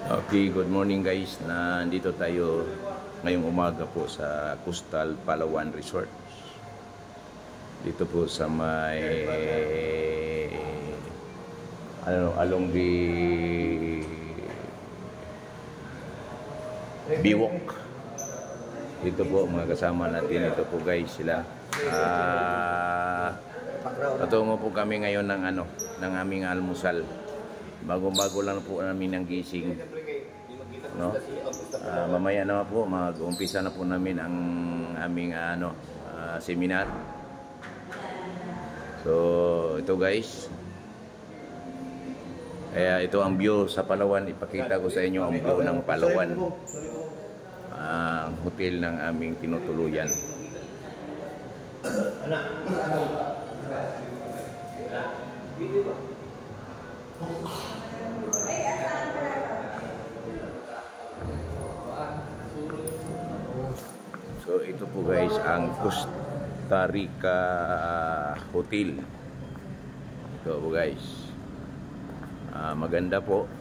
Okay, good morning guys. Nandito tayo ngayong umaga po sa Coastal Palawan Resort. Dito po sa may along the Biwok. Dito po mga kasama natin. Ito po guys sila. Patungo po kami ngayon ng aming almusal. Bago-bago lang po namin ng gising, no? Mamaya naman po mag-umpisa na po namin ang aming seminar. So ito guys, kaya ito ang view sa Palawan. Ipakita ko sa inyo ang view ng Palawan, ang hotel ng aming tinutuluyan. So ito po guys ang Costa Rica Hotel. Ito po guys, maganda po.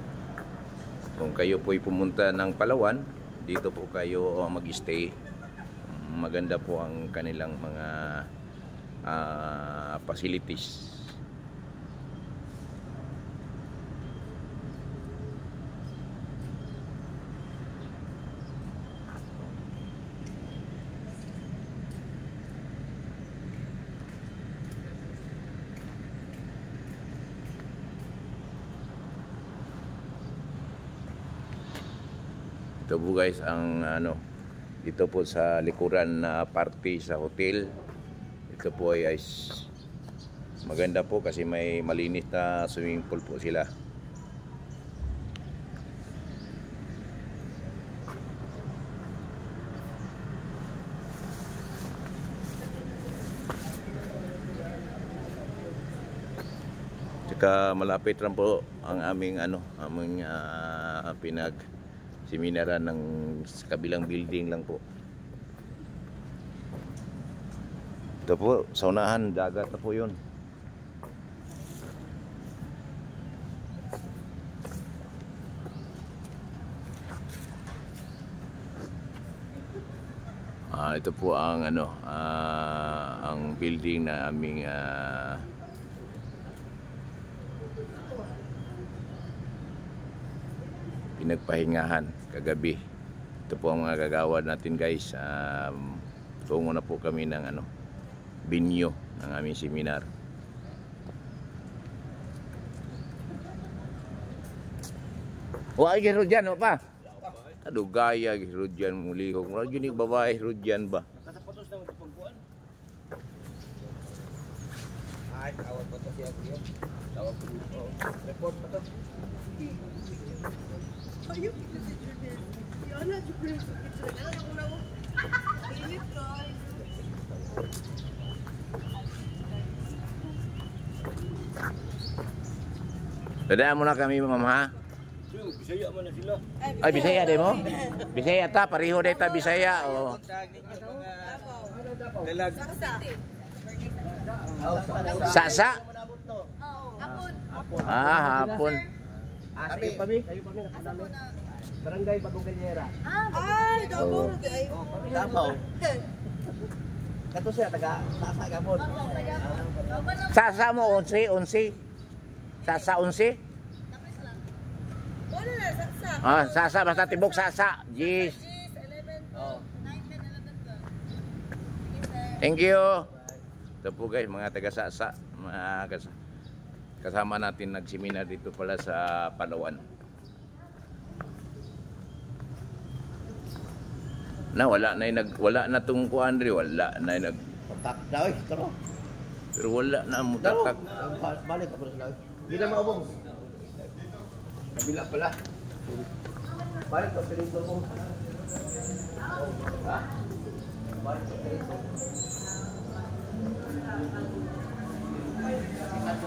Kung kayo po ay pumunta ng Palawan, dito po kayo mag-stay. Maganda po ang kanilang mga facilities. Ito po guys ang dito po sa likuran na party sa hotel. Ito po ay maganda po kasi may malinis na swimming pool po sila. Tsaka malapit lang po ang aming seminaran ng kabilang building lang po. Ito po, sa unahan, dagat na po yun. Ito po ang ang building na aming pinagpahingahan kagabi. Ito po ang mga gagawad natin guys. Tungo na po kami ng venue ng aming seminar. Wala giro dyan, pa? Aduh, gaya giro dyan muli ko. Wala gini babae giro dyan ba? Nakapotos na ito pagbuan. Ay, tawag pa ito siya. Tawag po ito. Report pa ito. Ayun, yan na, dadaan mo na kami mama. Bisaya man na sila. Ay, Bisaya din mo? Bisaya ta, pareho din ta Bisaya. Oh. Sasa? Hapon. Kayo pa mi Barangay Bagong Ganyera. Ay, daw Davao. Kato siya taga Sasa gamon. Sasa mo 11. Sasa 11? wala na, saksa. Sasa basta tibok Sasa. Yes. 11, 9, 10, 11, 12. Thank you. Ito po guys, mga taga Sasa, kasama natin nagseminar dito pala sa Palawan. Wala na tong kuan ri, wala na Tak daw pero wala na mo tatak. Balik ka pa sa lawi. Hindi na maubong. Kabila pala. Balik ka sa mo. Balik ka sa